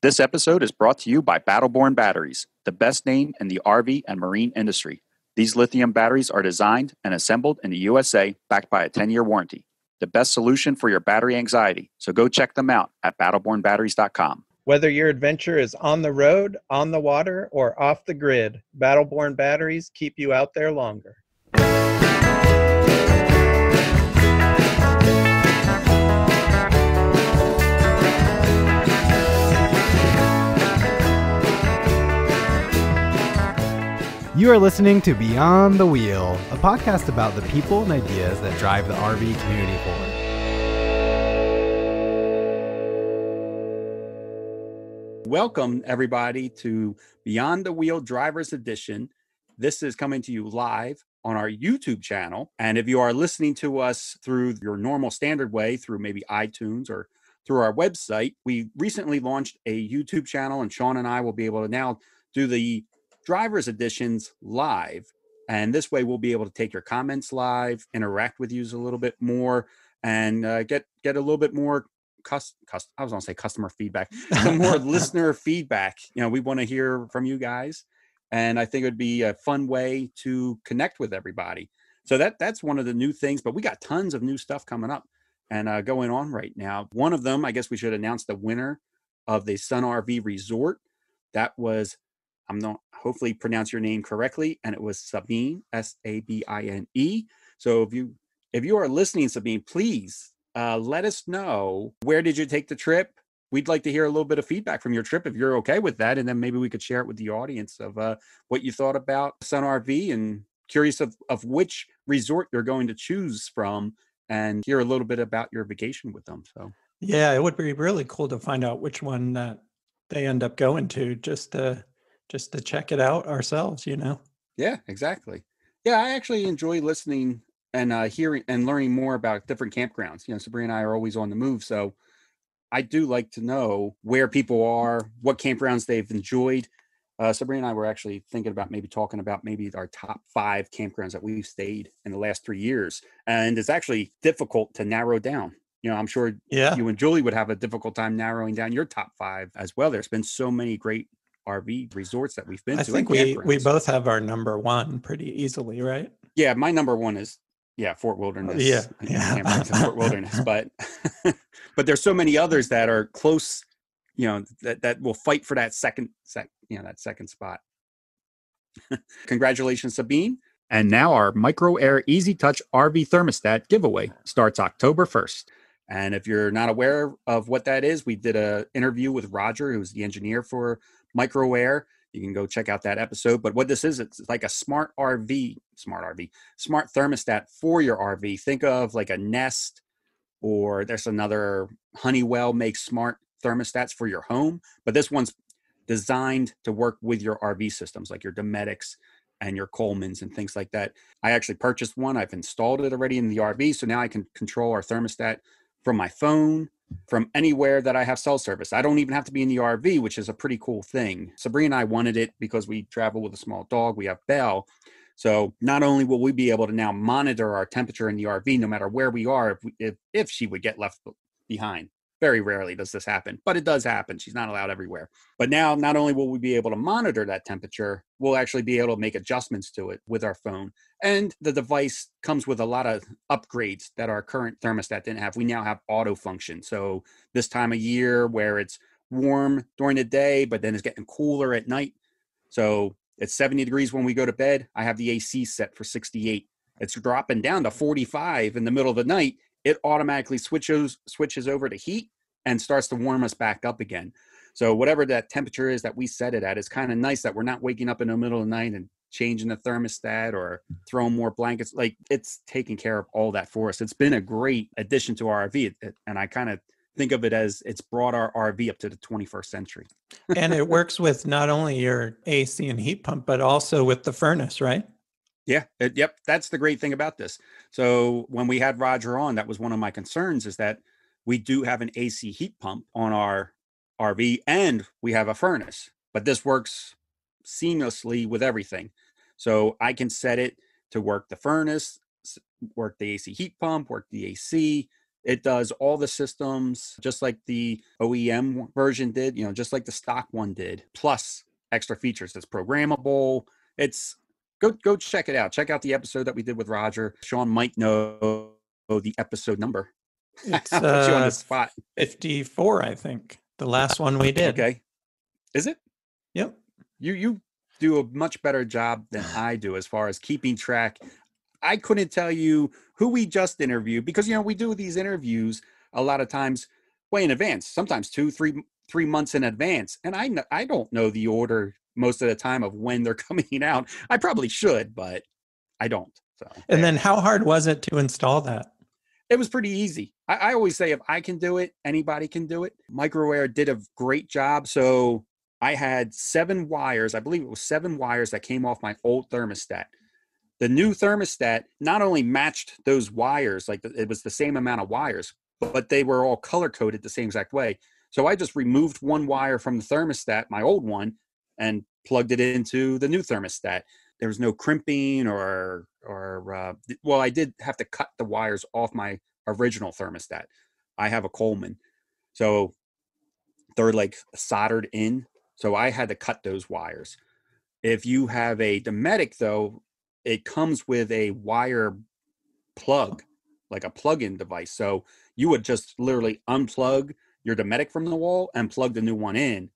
This episode is brought to you by Battleborn Batteries, the best name in the RV and marine industry. These lithium batteries are designed and assembled in the USA, backed by a 10-year warranty. The best solution for your battery anxiety, so go check them out at battlebornbatteries.com. Whether your adventure is on the road, on the water, or off the grid, Battleborn Batteries keep you out there longer. You are listening to Beyond the Wheel, a podcast about the people and ideas that drive the RV community forward. Welcome, everybody, to Beyond the Wheel Drivers Edition. This is coming to you live on our YouTube channel. And if you are listening to us through your normal standard way, through maybe iTunes or through our website, we recently launched a YouTube channel, and Sean and I will be able to now do the Drivers Editions live. And this way we'll be able to take your comments live, interact with you a little bit more, and get a little bit more customer feedback, some more listener feedback. You know, we want to hear from you guys, and I think it would be a fun way to connect with everybody. So that's one of the new things, but we got tons of new stuff coming up and going on right now. One of them, I guess we should announce the winner of the Sun RV Resort. That was, I'm not hopefully pronounce your name correctly, and it was Sabine, Sabine. So if you are listening, Sabine, please let us know, where did you take the trip? We'd like to hear a little bit of feedback from your trip if you're okay with that, and then maybe we could share it with the audience of what you thought about Sun RV, and curious of which resort you're going to choose from, and hear a little bit about your vacation with them. So yeah, it would be really cool to find out which one that they end up going to, just to check it out ourselves, you know? Yeah, exactly. Yeah, I actually enjoy listening and hearing and learning more about different campgrounds. You know, Sabrina and I are always on the move, so I do like to know where people are, what campgrounds they've enjoyed. Sabrina and I were actually thinking about talking about our top 5 campgrounds that we've stayed in the last 3 years. And it's actually difficult to narrow down. You know, I'm sure you and Julie would have a difficult time narrowing down your top 5 as well. There's been so many great RV resorts that we've been to. I think we both have our number one pretty easily, right? Yeah, my number one is Fort Wilderness. Yeah. Fort Wilderness, but there's so many others that are close, you know, that will fight for that second spot. Congratulations, Sabine. And now our Micro Air Easy Touch RV thermostat giveaway starts October 1st. And if you're not aware of what that is, we did an interview with Roger, who's the engineer for Micro Air. You can go check out that episode. But what this is, it's like a smart thermostat for your RV. Think of like a Nest, or there's another, Honeywell makes smart thermostats for your home. But this one's designed to work with your RV systems, like your Dometics and your Colemans and things like that. I actually purchased one. I've installed it already in the RV. So now I can control our thermostat from my phone, from anywhere that I have cell service. I don't even have to be in the RV, which is a pretty cool thing. Sabrina and I wanted it because we travel with a small dog. We have Belle. So not only will we be able to now monitor our temperature in the RV, no matter where we are, if she would get left behind. Very rarely does this happen, but it does happen. She's not allowed everywhere. But now, not only will we be able to monitor that temperature, we'll actually be able to make adjustments to it with our phone. And the device comes with a lot of upgrades that our current thermostat didn't have. We now have auto function. So this time of year where it's warm during the day, but then it's getting cooler at night. So it's 70 degrees when we go to bed. I have the AC set for 68. It's dropping down to 45 in the middle of the night. It automatically switches over to heat and starts to warm us back up again. So whatever that temperature is that we set it at, it's kind of nice that we're not waking up in the middle of the night and changing the thermostat or throwing more blankets. Like, it's taking care of all that for us. It's been a great addition to our RV. And I kind of think of it as it's brought our RV up to the 21st century. And it works with not only your AC and heat pump, but also with the furnace, right? Yeah. Yep. That's the great thing about this. So when we had Roger on, that was one of my concerns, is that we do have an AC heat pump on our RV and we have a furnace, but this works seamlessly with everything. So I can set it to work the furnace, work the AC heat pump, work the AC, It does all the systems just like the OEM version did, just like the stock one did, plus extra features. It's programmable. It's go check it out. Check out the episode that we did with Roger. Sean might know the episode number. It's I'll put you on the spot. 54, I think. The last one we did. Okay. Is it? Yep. You do a much better job than I do as far as keeping track. I couldn't tell you who we just interviewed because, we do these interviews a lot of times way in advance, sometimes 2-3 months in advance. And I don't know the order most of the time of when they're coming out. I probably should, but I don't. So. And then how hard was it to install that? It was pretty easy. I always say if I can do it, anybody can do it. Microair did a great job. So I had 7 wires. I believe it was 7 wires that came off my old thermostat. The new thermostat not only matched those wires, like it was the same amount of wires, but they were all color coded the same exact way. So I just removed 1 wire from the thermostat, my old one, and plugged it into the new thermostat. There was no crimping or I did have to cut the wires off my original thermostat. I have a Coleman, so they're like soldered in. So I had to cut those wires. If you have a Dometic though, it comes with a wire plug, like a plug-in device. So you would just literally unplug your Dometic from the wall and plug the new one in,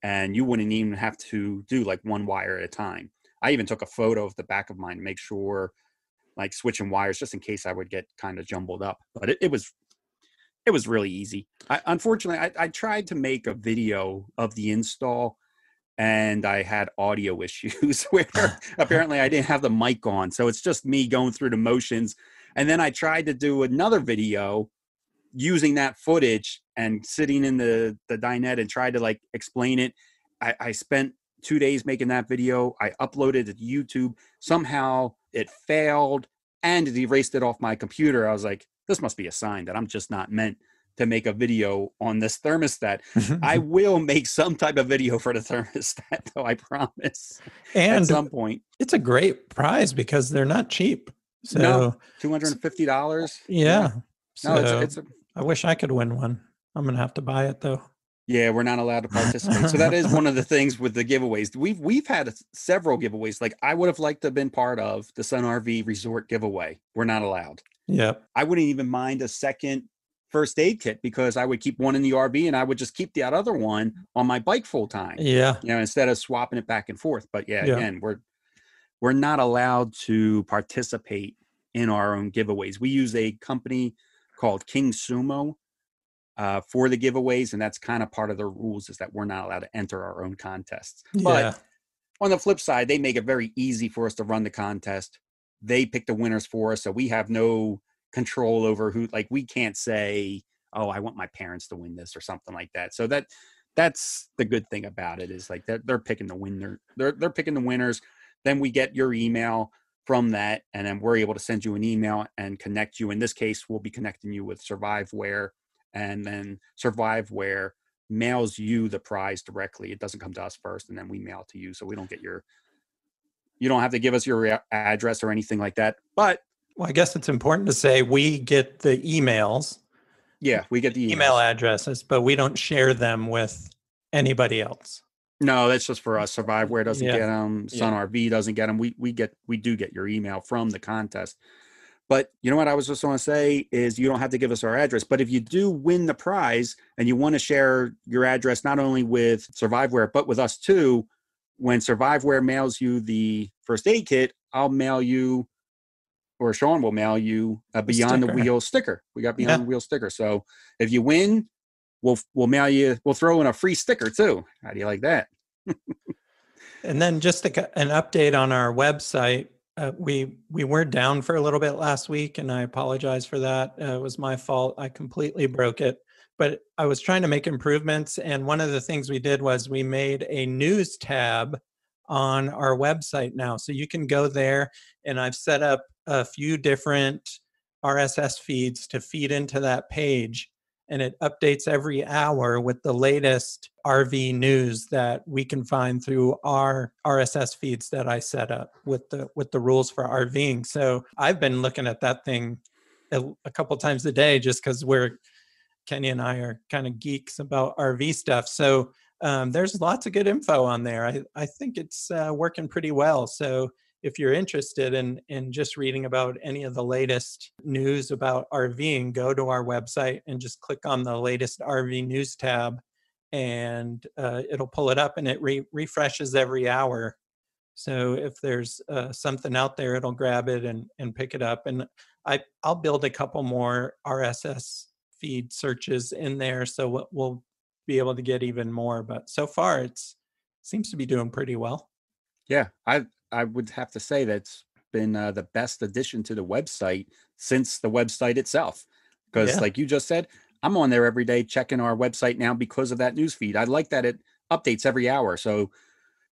and you wouldn't even have to do like 1 wire at a time. I even took a photo of the back of mine to make sure, like switching wires, just in case I would get kind of jumbled up. But it was really easy. Unfortunately, I tried to make a video of the install, and I had audio issues where apparently I didn't have the mic on. So it's just me going through the motions. And then I tried to do another video using that footage and sitting in the dinette and tried to like explain it. I spent 2 days making that video. I uploaded it to YouTube. Somehow it failed and it erased it off my computer. I was like, this must be a sign that I'm just not meant to make a video on this thermostat. I will make some type of video for the thermostat, though, I promise. And at some point. It's a great prize because they're not cheap. So no, $250. Yeah. No, so I wish I could win one. I'm going to have to buy it though. Yeah, we're not allowed to participate. So that is one of the things with the giveaways. We've had several giveaways. Like I would have liked to have been part of the Sun RV Resort giveaway. We're not allowed. Yep. I wouldn't even mind a second first aid kit because I would keep one in the RV and I would just keep the other one on my bike full time. Yeah. Instead of swapping it back and forth. But again, we're not allowed to participate in our own giveaways. We use a company called King Sumo for the giveaways, and that's kind of part of the rules is that we're not allowed to enter our own contests. Yeah. But on the flip side, they make it very easy for us to run the contest. They pick the winners for us, so we have no control over who. Like we can't say, "Oh, I want my parents to win this" or something like that. So that's the good thing about it is like they're picking the winner. They're picking the winners. Then we get your email from that, and then we're able to send you an email and connect you. In this case, we'll be connecting you with Surviveware. And then Surviveware mails you the prize directly. It doesn't come to us first, and then we mail it to you. So we don't get you don't have to give us your address or anything like that. But well, I guess it's important to say we get the emails. Yeah, we get the email addresses, but we don't share them with anybody else. No, that's just for us. Surviveware doesn't get them. Sun RV doesn't get them. We do get your email from the contest. But you know what I was just going to say is you don't have to give us our address. But if you do win the prize and you want to share your address not only with Surviveware, but with us too, when Surviveware mails you the first aid kit, I'll mail you, or Sean will mail you a Beyond the Wheel sticker. We got Beyond the Wheel sticker. So if you win, we'll mail you, we'll throw in a free sticker too. How do you like that? And then just an update on our website. We were down for a little bit last week, and I apologize for that. It was my fault. I completely broke it. But I was trying to make improvements, and one of the things we did was we made a news tab on our website now. So you can go there, and I've set up a few different RSS feeds to feed into that page, and it updates every hour with the latest RV news that we can find through our RSS feeds that I set up with the rules for RVing. So I've been looking at that thing a couple times a day just because Kenny and I are kind of geeks about RV stuff. So there's lots of good info on there. I think it's working pretty well. So if you're interested in just reading about any of the latest news about RVing, go to our website and just click on the latest RV news tab, and it'll pull it up, and it refreshes every hour. So if there's something out there, it'll grab it and pick it up. And I'll build a couple more RSS feed searches in there, so we'll be able to get even more. But so far, it seems to be doing pretty well. Yeah, I would have to say that's been the best addition to the website since the website itself. Because like you just said, I'm on there every day checking our website now because of that news feed. I like that it updates every hour. So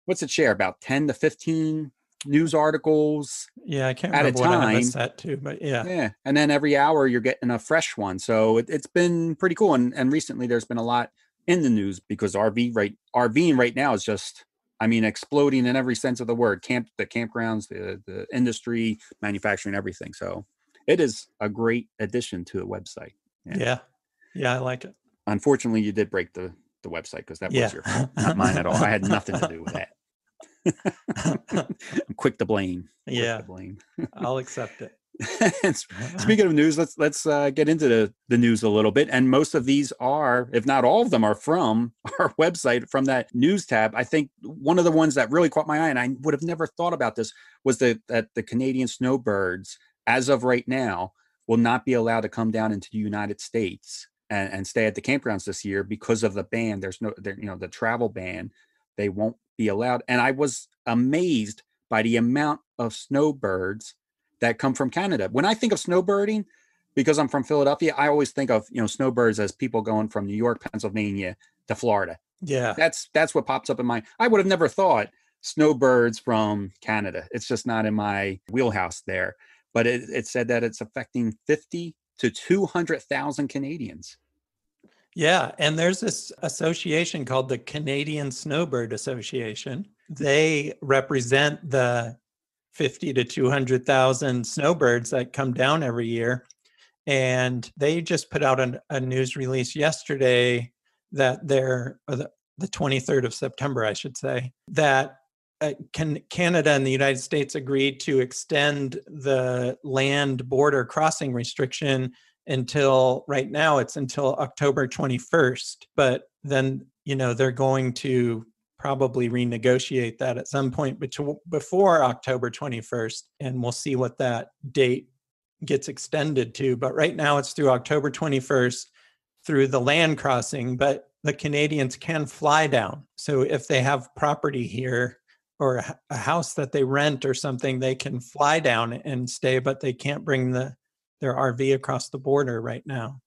what's it share? About 10 to 15 news articles. Yeah, I can't at remember a what I have time. it set to, but yeah. Yeah. And then every hour you're getting a fresh one. So it's been pretty cool. And recently there's been a lot in the news because RVing right now is just, I mean, exploding in every sense of the word. The campgrounds, the industry, manufacturing, everything. So it is a great addition to the website. Yeah, I like it. Unfortunately, you did break the website because that was your fault, not mine at all. I had nothing to do with that. I'm quick to blame. I'll accept it. Speaking of news, let's get into the news a little bit. And most of these are, if not all of them, are from our website, from that news tab. I think one of the ones that really caught my eye, and I would have never thought about this, was that the Canadian snowbirds, as of right now, will not be allowed to come down into the United States and stay at the campgrounds this year because of the ban. The travel ban. They won't be allowed. And I was amazed by the amount of snowbirds that come from Canada. When I think of snowbirding, because I'm from Philadelphia, I always think of, snowbirds as people going from New York, Pennsylvania to Florida. Yeah. That's what pops up in my, I would have never thought snowbirds from Canada. It's just not in my wheelhouse there. But it said that it's affecting 50 to 200,000 Canadians. Yeah. And there's this association called the Canadian Snowbird Association. They represent the 50 to 200,000 snowbirds that come down every year. And they just put out a news release yesterday that the 23rd of September, I should say, that Canada and the United States agreed to extend the land border crossing restriction until, right now it's until October 21st. But then, they're going to probably renegotiate that at some point before October 21st. And we'll see what that date gets extended to. But right now it's through October 21st through the land crossing, but the Canadians can fly down. So if they have property here or a house that they rent or something, they can fly down and stay, but they can't bring their RV across the border right now.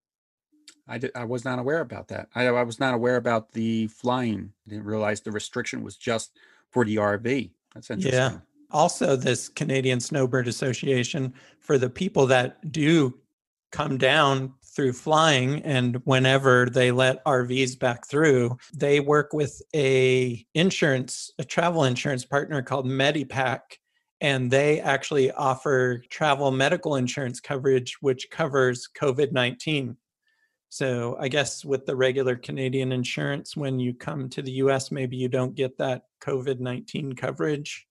I was not aware about that. I was not aware about the flying. I didn't realize the restriction was just for the RV. That's interesting. Yeah. Also, this Canadian Snowbird Association, for the people that do come down through flying and whenever they let RVs back through, they work with a travel insurance partner called Medipac, and they actually offer travel medical insurance coverage, which covers COVID-19. So I guess with the regular Canadian insurance, when you come to the US, maybe you don't get that COVID-19 coverage.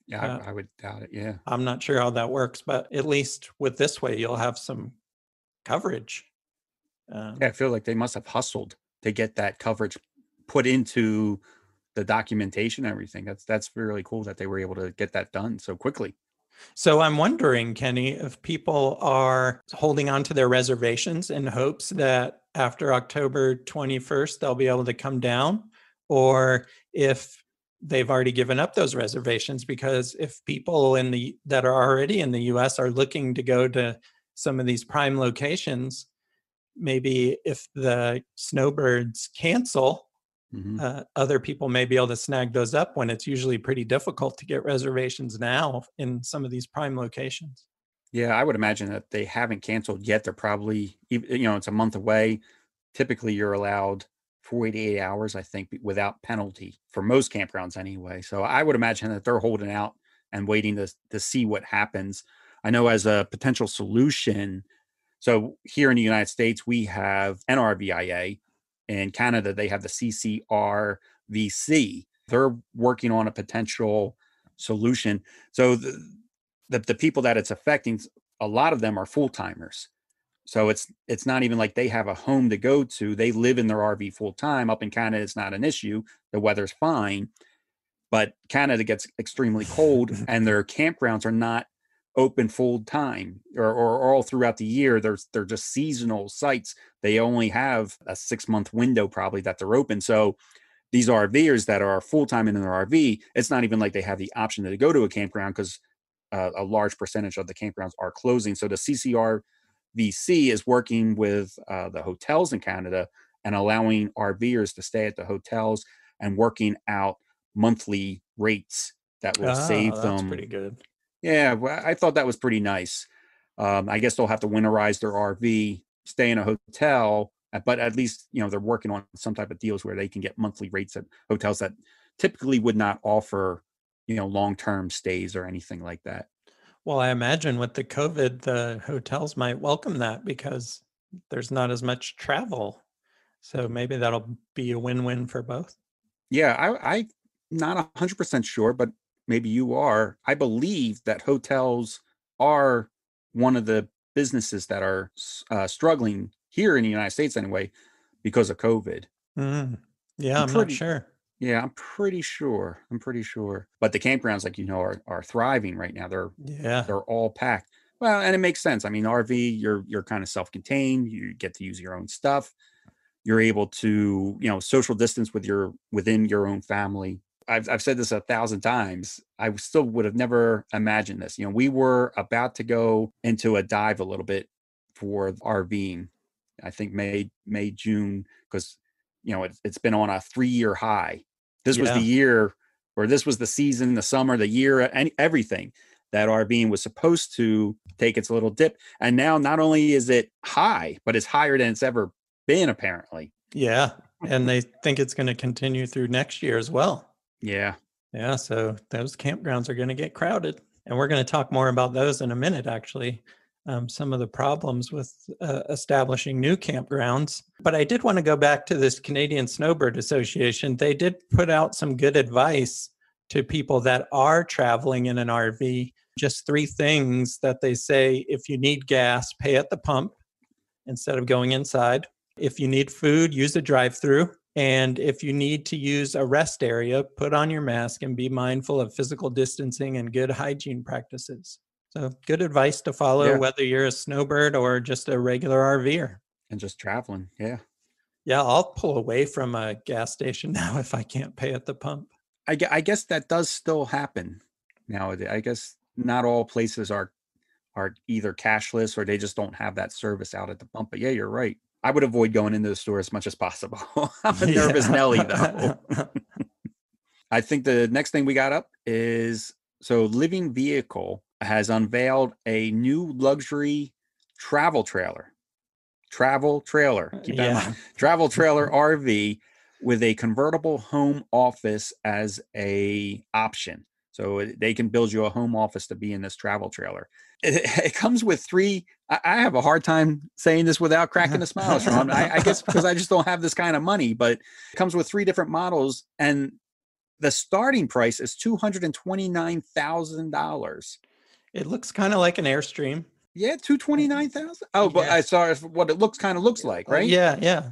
Yeah, I would doubt it. Yeah. I'm not sure how that works, but at least with this way, you'll have some coverage. I feel like they must have hustled to get that coverage put into the documentation and everything. That's really cool that they were able to get that done so quickly. So I'm wondering, Kenny, if people are holding on to their reservations in hopes that after October 21st, they'll be able to come down, or if they've already given up those reservations, because if people that are already in the US are looking to go to some of these prime locations, maybe if the snowbirds cancel, other people may be able to snag those up when it's usually pretty difficult to get reservations now in some of these prime locations. Yeah, I would imagine that they haven't canceled yet. They're probably, it's a month away. Typically, you're allowed 48 hours, I think, without penalty for most campgrounds anyway. So I would imagine that they're holding out and waiting to see what happens. I know as a potential solution, So here in the United States, we have NRVIA. In Canada, they have the CCRVC. They're working on a potential solution. So the people that it's affecting, a lot of them are full timers. So it's not even like they have a home to go to. They live in their RV full time. Up in Canada, it's not an issue. The weather's fine. But Canada gets extremely cold, and their campgrounds are not open full time or all throughout the year. They're just seasonal sites. They only have a 6-month window probably that they're open. So these RVers that are full time in their RV, it's not even like they have the option to go to a campground because a large percentage of the campgrounds are closing. So the CCRVC is working with the hotels in Canada and allowing RVers to stay at the hotels and working out monthly rates that will save them. That's pretty good. Yeah, well, I thought that was pretty nice. I guess they'll have to winterize their RV, stay in a hotel, but at least, they're working on some type of deals where they can get monthly rates at hotels that typically would not offer, long-term stays or anything like that. Well, I imagine with the COVID, the hotels might welcome that because there's not as much travel. So maybe that'll be a win-win for both. Yeah, I'm not 100% sure, but maybe you are. I believe that hotels are one of the businesses that are struggling here in the United States anyway because of COVID. Yeah, I'm not sure. Yeah, I'm pretty sure. But the campgrounds, like are thriving right now. They're all packed. Well, and it makes sense. I mean, RV, you're kind of self-contained. You get to use your own stuff. You're able to, social distance within your own family. I've said this 1,000 times. I still would have never imagined this. We were about to go into a dive a little bit for RVing. I think May, June, because it's been on a 3-year high. This was the year, or this was the season, the summer, the year, and everything that RVing was supposed to take its little dip. And now not only is it high, but it's higher than it's ever been, apparently. Yeah. And they think it's going to continue through next year as well. Yeah. Yeah. So those campgrounds are going to get crowded. And we're going to talk more about those in a minute, actually. Some of the problems with establishing new campgrounds. But I did want to go back to this Canadian Snowbird Association. They did put out some good advice to people that are traveling in an RV. Just 3 things that they say: if you need gas, pay at the pump instead of going inside. If you need food, use a drive-through. And if you need to use a rest area, put on your mask and be mindful of physical distancing and good hygiene practices. So good advice to follow, whether you're a snowbird or just a regular RVer. And just traveling. Yeah. Yeah, I'll pull away from a gas station now if I can't pay at the pump. I guess that does still happen nowadays. I guess not all places are either cashless or they just don't have that service out at the pump. But yeah, you're right. I would avoid going into the store as much as possible. I'm a nervous Nelly, though. I think the next thing we got up is, Living Vehicle has unveiled a new luxury travel trailer. Keep that in mind. Travel trailer RV with a convertible home office as a option. So they can build you a home office to be in this travel trailer. It comes with 3. I have a hard time saying this without cracking a smile, Sean. I guess because I just don't have this kind of money, but it comes with 3 different models, and the starting price is $229,000. It looks kind of like an Airstream. Yeah, $229,000. Oh, but I saw what it looks like, right? Yeah.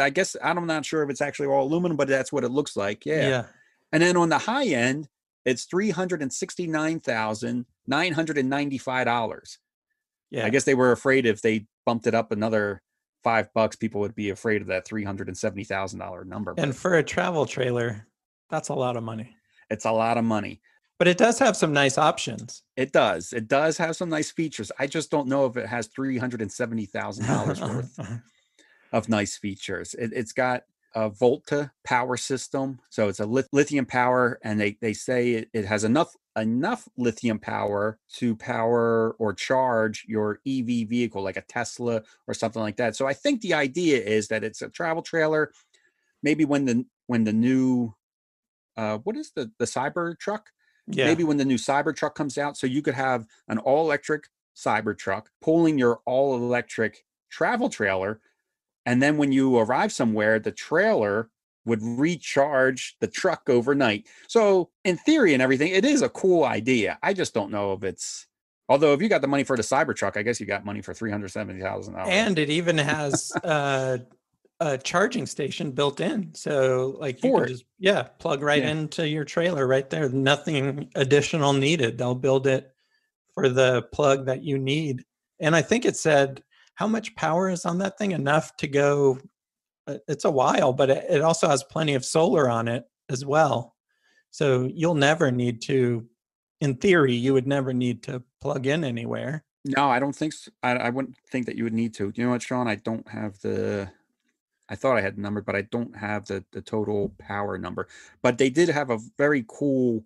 I guess I'm not sure if it's actually all aluminum, but that's what it looks like. Yeah. And then on the high end, it's $369,995. Yeah. I guess they were afraid if they bumped it up another $5, people would be afraid of that $370,000 number. And for a travel trailer, that's a lot of money. It's a lot of money. But it does have some nice options. It does. It does have some nice features. I just don't know if it has $370,000 worth of nice features. It's got a Volta power system. So it's a lithium power, and they say it has enough lithium power to power or charge your EV vehicle, like a Tesla or something like that. So I think the idea is that it's a travel trailer. Maybe when the new what is the Cybertruck? Yeah. Maybe when the new Cybertruck comes out, so you could have an all-electric Cybertruck, pulling your all-electric travel trailer, and then when you arrive somewhere, the trailer would recharge the truck overnight. So in theory and everything, it is a cool idea. I just don't know if it's, although if you got the money for the Cybertruck, I guess you got money for $370,000. And it even has a charging station built in. So like you can just, plug right into your trailer right there. Nothing additional needed. They'll build it for the plug that you need. And I think it said, how much power is on that thing? Enough to go, it's a while, but it also has plenty of solar on it as well. So you'll never need to, in theory, you would never need to plug in anywhere. No, I don't think so. I wouldn't think that you would need to. You know what, Sean? I don't have I thought I had the number, but I don't have the total power number. But they did have a very cool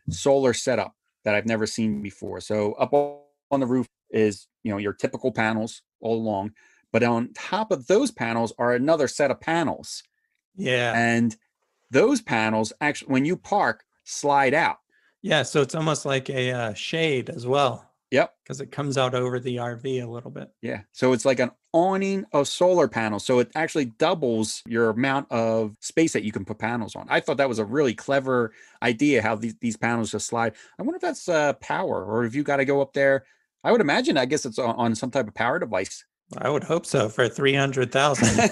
solar setup that I've never seen before. So up on the roof is, your typical panels all along. But on top of those panels are another set of panels. Yeah. And those panels actually, when you park, slide out. Yeah. So it's almost like a shade as well. Yep. Because it comes out over the RV a little bit. Yeah. So it's like an awning of solar panels. So it actually doubles your amount of space that you can put panels on. I thought that was a really clever idea, how these panels just slide. I wonder if that's power, or if you got to go up there. I would imagine, I guess it's on some type of power device. I would hope so for 300,000.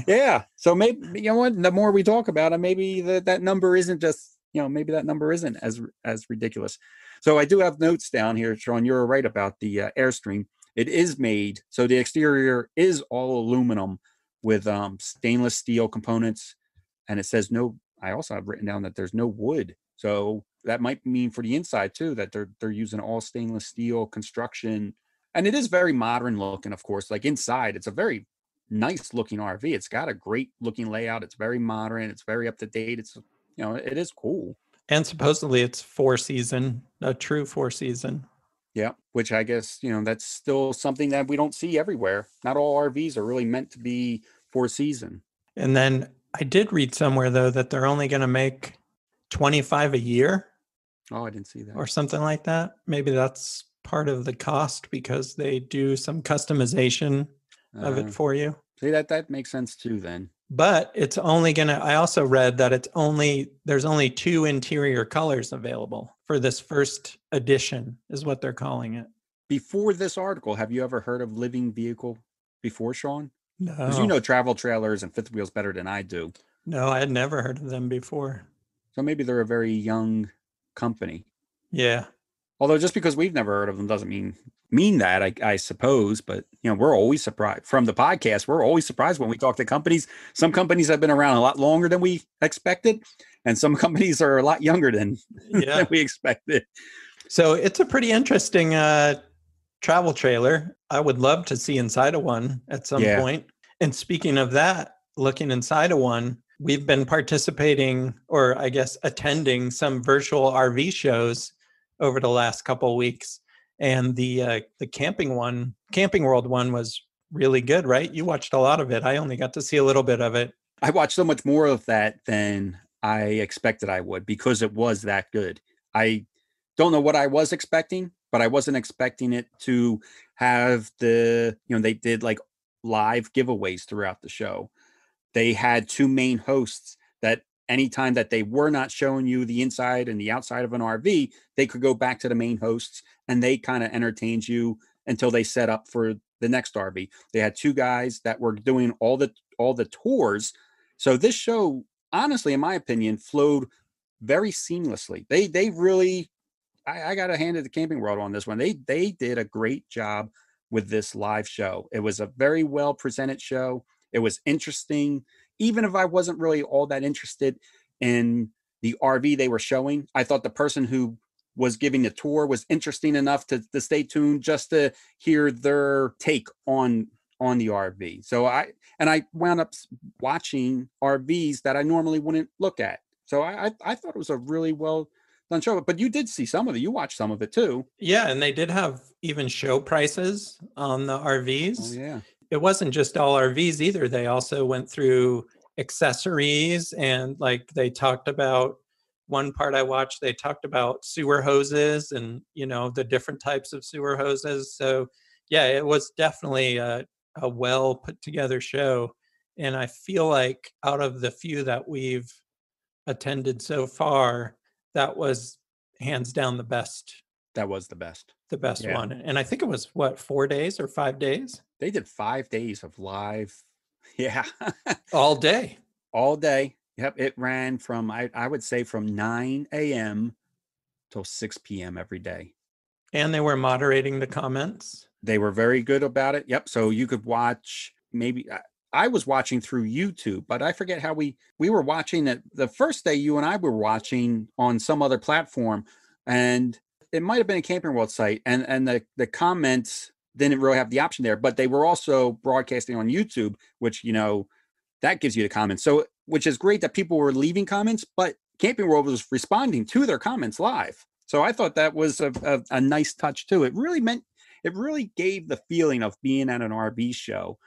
Yeah. So maybe, what, the more we talk about it, maybe that number isn't just, maybe that number isn't as ridiculous. So I do have notes down here, Sean. You're right about the Airstream. It is made, so the exterior is all aluminum with stainless steel components, and it says no. I also have written down that there's no wood, so that might mean for the inside too that they're using all stainless steel construction, and it is very modern looking. Of course, like inside, it's a very nice looking RV. It's got a great looking layout. It's very modern. It's very up to date. It's it is cool. And supposedly it's 4-season, a true 4-season. Yeah, which I guess, that's still something that we don't see everywhere. Not all RVs are really meant to be 4-season. And then I did read somewhere, though, that they're only going to make 25 a year. Oh, I didn't see that. Or something like that. Maybe that's part of the cost because they do some customization of it for you. See, that makes sense too then. But it's only I also read that there's only 2 interior colors available for this first edition, is what they're calling it. Before this article, have you ever heard of Living Vehicle before, Sean? No. Because travel trailers and fifth wheels better than I do. No, I had never heard of them before. So maybe they're a very young company. Yeah. Although just because we've never heard of them doesn't mean that, I suppose. But, we're always surprised. From the podcast, we're always surprised when we talk to companies. Some companies have been around a lot longer than we expected, and some companies are a lot younger than we expected. So it's a pretty interesting travel trailer. I would love to see inside of one at some point. And speaking of that, looking inside of one, we've been participating, or I guess attending, some virtual RV shows over the last couple of weeks. And the Camping World one was really good, right? You watched a lot of it. I only got to see a little bit of it. I watched so much more of that than I expected I would, because it was that good. I don't know what I was expecting, but I wasn't expecting it to have they did like live giveaways throughout the show. They had 2 main hosts that anytime that they were not showing you the inside and the outside of an RV, they could go back to the main hosts and they kind of entertained you until they set up for the next RV. They had 2 guys that were doing all the tours. So this show, honestly, in my opinion, flowed very seamlessly. They really, I got to hand it to Camping World on this one. They did a great job with this live show. It was a very well presented show. It was interesting. Even if I wasn't really all that interested in the RV they were showing, I thought the person who was giving the tour was interesting enough to stay tuned just to hear their take on the RV. So I wound up watching RVs that I normally wouldn't look at. So I thought it was a really well done show. But you did see some of it. You watched some of it too. Yeah, and they did have even show prices on the RVs. Oh, yeah. It wasn't just all RVs either. They also went through accessories, and like they talked about one part I watched, they talked about sewer hoses and, the different types of sewer hoses. So yeah, it was definitely a well put together show. And I feel like out of the few that we've attended so far, that was hands down the best That was the best. Yeah. one. And I think it was 4 days or 5 days? They did 5 days of live. Yeah. All day. All day. Yep. It ran from, I would say from 9 a.m. till 6 p.m. every day. And they were moderating the comments. They were very good about it. Yep. So you could watch, maybe I was watching through YouTube, but I forget how we were watching it. The first day you and I were watching on some other platform, and it might have been a Camping World site, and the comments didn't really have the option there, but they were also broadcasting on YouTube, which, that gives you the comments. So, which is great that people were leaving comments, but Camping World was responding to their comments live. So I thought that was a nice touch too. It really gave the feeling of being at an RV show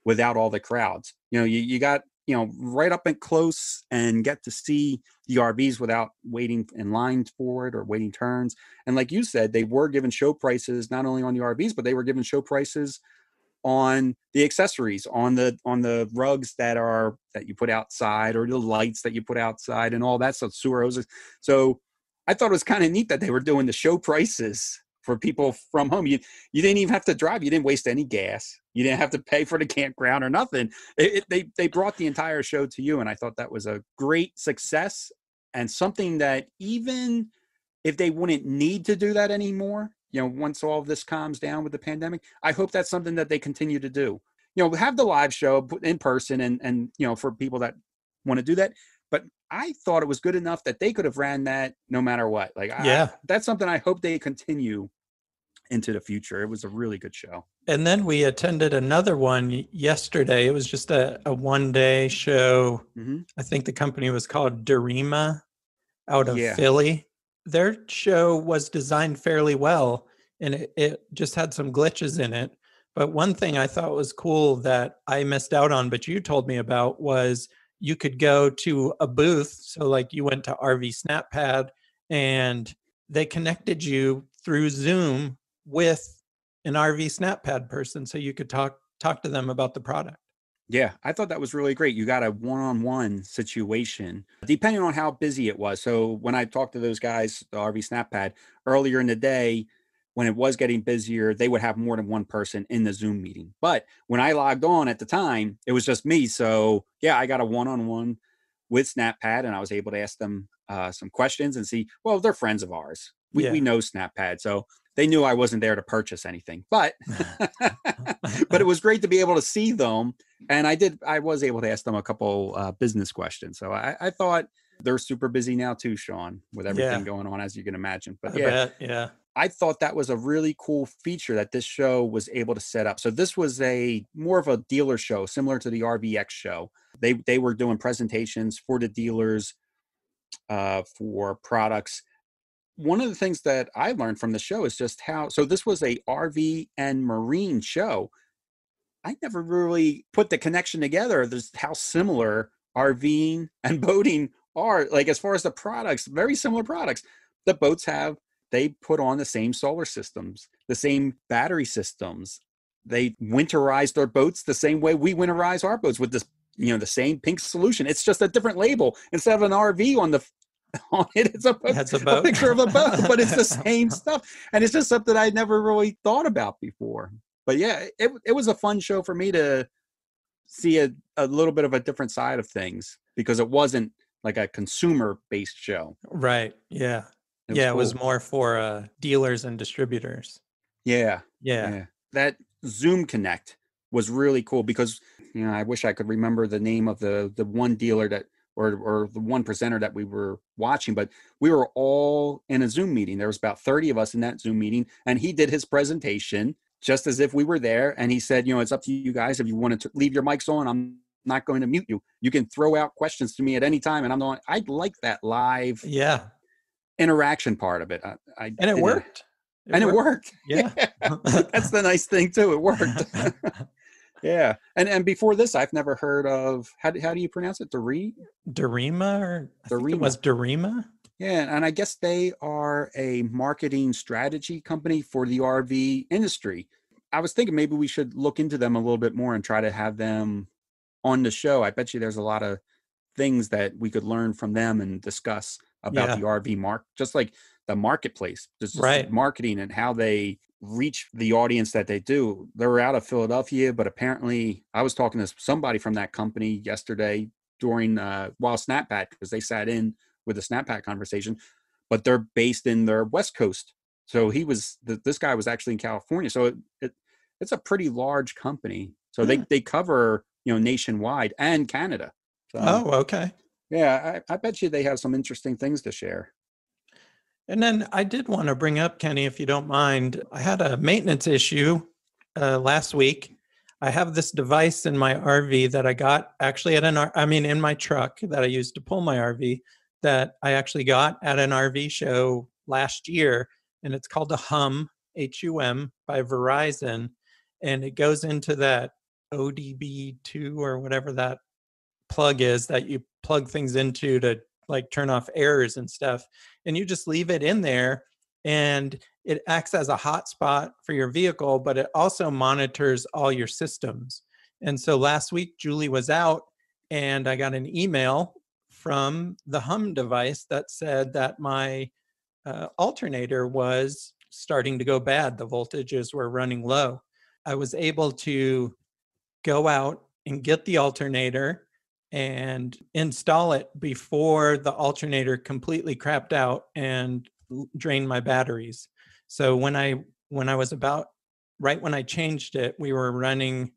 without all the crowds. You got, right up and close and get to see the RVs without waiting in line for it or waiting turns. And like you said, they were given show prices, not only on the RVs, but they were given show prices on the accessories, on the rugs that you put outside, or the lights that you put outside and all that stuff, sewer hoses. So I thought it was kind of neat that they were doing the show prices for people from home. You didn't even have to drive. You didn't waste any gas. You didn't have to pay for the campground or nothing. They brought the entire show to you. And I thought that was a great success, and something that even if they wouldn't need to do that anymore, once all of this calms down with the pandemic, I hope that's something that they continue to do. Have the live show in person and for people that want to do that. But I thought it was good enough that they could have ran that no matter what. That's something I hope they continue into the future. It was a really good show. And then we attended another one yesterday. It was just a one-day show. Mm-hmm. I think the company was called Dorima out of Yeah. Philly. Their show was designed fairly well, and it just had some glitches in it. But one thing I thought was cool that I missed out on, but you told me about, was you could go to a booth. So like you went to RV SnapPad and they connected you through Zoom with an RV SnapPad person, so you could talk to them about the product. Yeah, I thought that was really great. You got a one-on-one situation, depending on how busy it was. So when I talked to those guys, the RV SnapPad, earlier in the day, when it was getting busier, they would have more than one person in the Zoom meeting. But when I logged on at the time, it was just me. So yeah, I got a one-on-one with SnapPad, and I was able to ask them some questions and see, well, they're friends of ours. We know SnapPad, so they knew I wasn't there to purchase anything, but but it was great to be able to see them. And I was able to ask them a couple business questions. So I thought they're super busy now too, Sean, with everything going on, as you can imagine. But I thought that was a really cool feature that this show was able to set up. So this was more of a dealer show, similar to the RVX show. They were doing presentations for the dealers for products. One of the things that I learned from the show is just so this was a RV and marine show. I never really put the connection together. There's how similar RVing and boating are, like as far as the products, very similar products. The boats they put on the same solar systems, the same battery systems. They winterize their boats the same way we winterize our boats, with this, the same pink solution. It's just a different label. Instead of an RV on it, it's a picture of a boat, but it's the same stuff. And it's just something I never really thought about before. But yeah, it was a fun show for me to see a little bit of a different side of things, because it wasn't like a consumer-based show. Right. Yeah. It was more for dealers and distributors. Yeah. That Zoom Connect was really cool, because I wish I could remember the name of the one dealer that or the one presenter that we were watching, but we were all in a Zoom meeting. There was about 30 of us in that Zoom meeting, and he did his presentation just as if we were there. And he said, it's up to you guys. If you want to leave your mics on, I'm not going to mute you. You can throw out questions to me at any time. And I like that live interaction part of it. And it worked. It worked. Yeah. That's the nice thing too. It worked. Yeah. And before this, I've never heard of, how do you pronounce it? Dorima? Or I think it was Dorima. Yeah, and I guess they are a marketing strategy company for the RV industry. I was thinking maybe we should look into them a little bit more and try to have them on the show. I bet you there's a lot of things that we could learn from them and discuss about Yeah, the RV just like the marketplace, just right. marketing and how they reach the audience that they do. They're out of Philadelphia, but apparently I was talking to somebody from that company yesterday during while Snapback, because they sat in with the Snapback conversation, but they're based in their West Coast. So this guy was actually in California. So it's a pretty large company. So Hmm. they cover, nationwide and Canada. So Oh, okay. yeah, I bet you they have some interesting things to share. And then I did want to bring up, Kenny, if you don't mind, I had a maintenance issue last week. I have this device in my RV that I got actually in my truck that I used to pull my RV that I actually got at an RV show last year. And it's called a HUM, HUM by Verizon. And it goes into that ODB2 or whatever that plug is that you plug things into to like turn off errors and stuff, and you just leave it in there, and it acts as a hotspot for your vehicle, but it also monitors all your systems. And so last week Julie was out and I got an email from the HUM device that said that my alternator was starting to go bad. The voltages were running low. I was able to go out and get the alternator and install it before the alternator completely crapped out and drained my batteries. So when I was about right when I changed it, we were running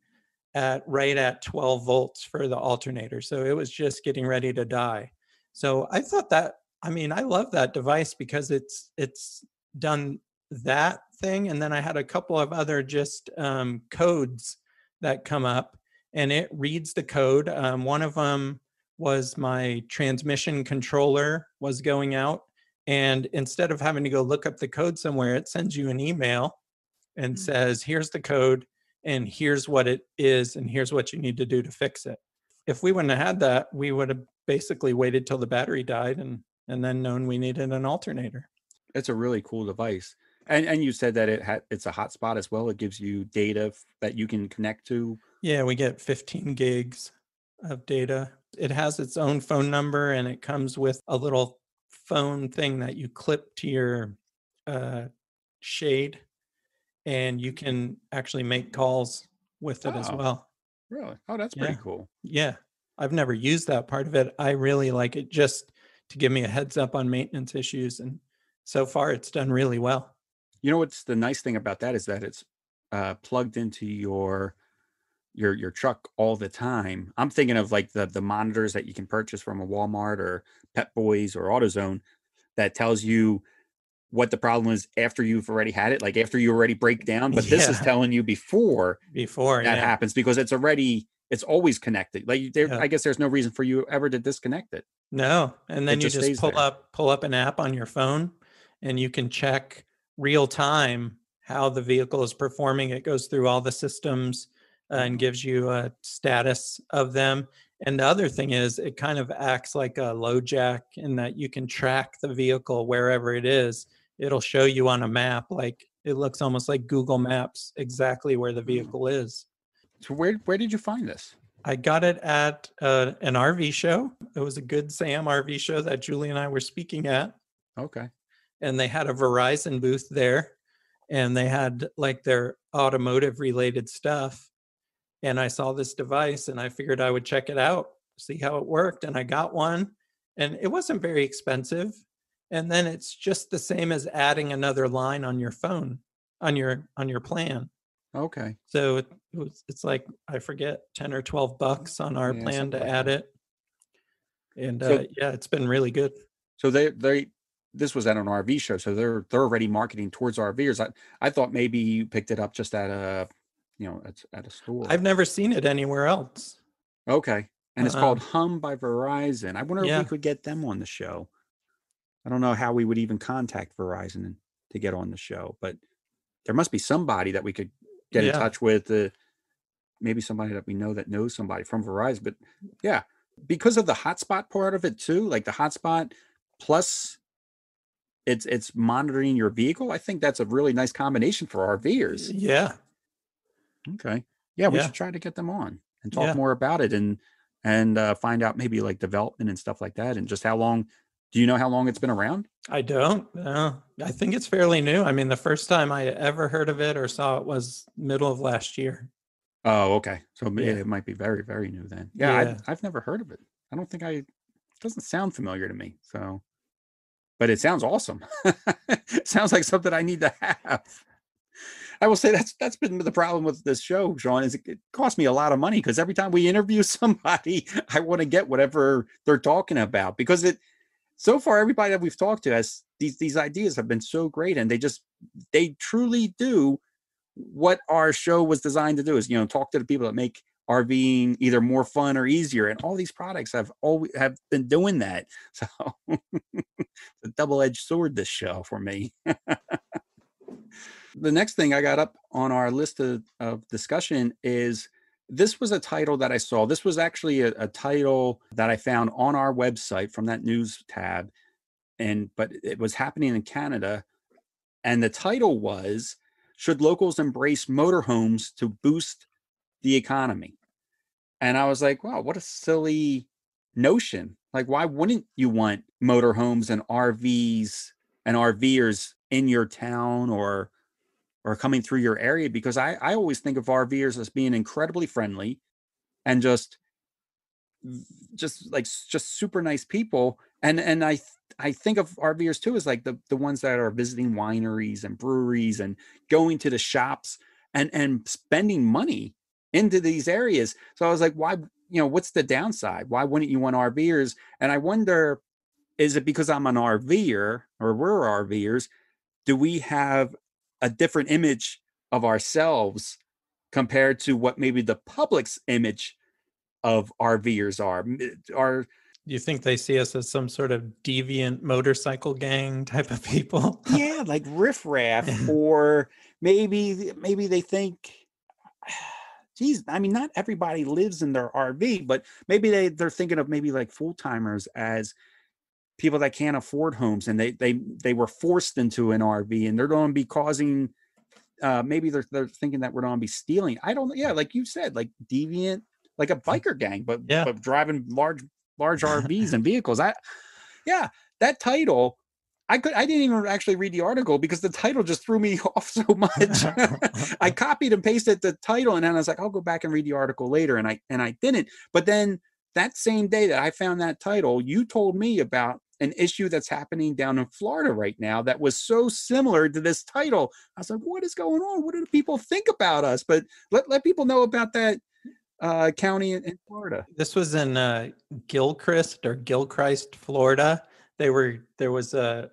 right at 12 volts for the alternator. So it was just getting ready to die. So I thought that, I love that device because it's done that thing. And then I had a couple of other just codes that come up, and it reads the code. One of them was my transmission controller was going out. And instead of having to go look up the code somewhere, it sends you an email and says, here's the code and here's what it is and here's what you need to do to fix it. If we wouldn't have had that, we would have basically waited till the battery died and then known we needed an alternator. It's a really cool device. And you said that it's a hotspot as well. It gives you data that you can connect to. Yeah, we get 15 gigs of data. It has its own phone number, and it comes with a little phone thing that you clip to your shade, and you can actually make calls with it as Oh, well. really? Oh, that's Yeah. pretty cool. Yeah. I've never used that part of it. I really like it just to give me a heads up on maintenance issues. And so far it's done really well. You know what's the nice thing about that is that it's plugged into your truck all the time. I'm thinking of like the monitors that you can purchase from a Walmart or Pep Boys or AutoZone that tells you what the problem is after you've already had it, like after you already break down. But this is Yeah. telling you before Before, that yeah. happens, because it's always connected. Like Yeah. I guess there's no reason for you ever to disconnect it. No. And then It you just just stays there. pull up an app on your phone, and you can check real time how the vehicle is performing. It goes through all the systems and gives you a status of them. And the other thing is it kind of acts like a load jack in that you can track the vehicle wherever it is. It'll show you on a map, like it looks almost like Google Maps, exactly where the vehicle is. So where did you find this? I got it at an RV show. It was a Good Sam RV show that Julie and I were speaking at. Okay. And they had a Verizon booth there, and they had like their automotive related stuff. And I saw this device and I figured I would check it out, see how it worked. And I got one, and it wasn't very expensive. And then it's just the same as adding another line on your phone, on your plan. Okay. So it's like, I forget, 10 or 12 bucks on our Yeah, plan something to like add that. it. And So- yeah, it's been really good. So this was at an RV show, so they're already marketing towards RVers. I thought maybe you picked it up just at at a store. I've never seen it anywhere else. Okay. And it's Uh-uh. called HUM by Verizon. I wonder if Yeah. we could get them on the show. I don't know how we would even contact Verizon to get on the show, but there must be somebody that we could get in Yeah. touch with. Maybe somebody that we know that knows somebody from Verizon. But yeah, because of the hotspot part of it too, like the hotspot plus it's monitoring your vehicle. I think that's a really nice combination for RVers. Yeah. Okay. Yeah, we Yeah. should try to get them on and talk Yeah. more about it and find out maybe like development and stuff like that, and just how long. Do you know how long it's been around? I don't know. I think it's fairly new. I mean, the first time I ever heard of it or saw it was middle of last year. Oh, okay. So Yeah. it might be very, very new then. Yeah, Yeah. I've never heard of it. I don't think it doesn't sound familiar to me. So, but it sounds awesome. Sounds like something I need to have. I will say that's been the problem with this show, Sean, is it costs me a lot of money because every time we interview somebody, I want to get whatever they're talking about, because so far everybody that we've talked to has these ideas have been so great, and they truly do what our show was designed to do, is, talk to the people that make RVing either more fun or easier, and all these products have been doing that. So it's a double-edged sword, this show, for me. The next thing I got up on our list of discussion is, this was a title that I saw. This was actually a title that I found on our website from that news tab, but it was happening in Canada, and the title was, "Should Locals Embrace Motorhomes to Boost the Economy?" And I was like, wow, what a silly notion. Like, why wouldn't you want motorhomes and RVs and RVers in your town or coming through your area? Because I always think of RVers as being incredibly friendly and just super nice people. And I think of RVers too as like the ones that are visiting wineries and breweries and going to the shops and spending money into these areas. So I was like, why, what's the downside? Why wouldn't you want RVers? And I wonder, is it because I'm an RVer, or we're RVers? Do we have a different image of ourselves compared to what maybe the public's image of RVers are? You think they see us as some sort of deviant motorcycle gang type of people? Yeah, like riffraff, or maybe they think, geez, I mean, not everybody lives in their RV, but maybe they're thinking of maybe like full-timers as people that can't afford homes, and they were forced into an RV, and they're going to be causing, maybe they're thinking that we're going to be stealing. I don't, yeah, like you said, like deviant, like a biker gang, but driving large RVs and vehicles. That title, I didn't even actually read the article because the title just threw me off so much. I copied and pasted the title, and then I was like, I'll go back and read the article later, and I didn't. But then that same day that I found that title, you told me about an issue that's happening down in Florida right now that was so similar to this title. I was like, what is going on? What do the people think about us? But let people know about that county in Florida. This was in Gilchrist, Florida. There was a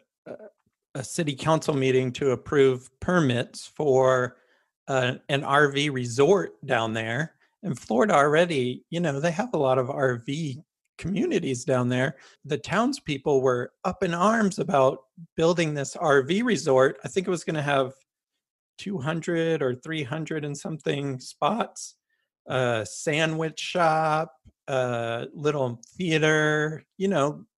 city council meeting to approve permits for an RV resort down there. In Florida already, they have a lot of RV communities down there. The townspeople were up in arms about building this RV resort. I think it was going to have 200 or 300 and something spots, sandwich shop, little theater,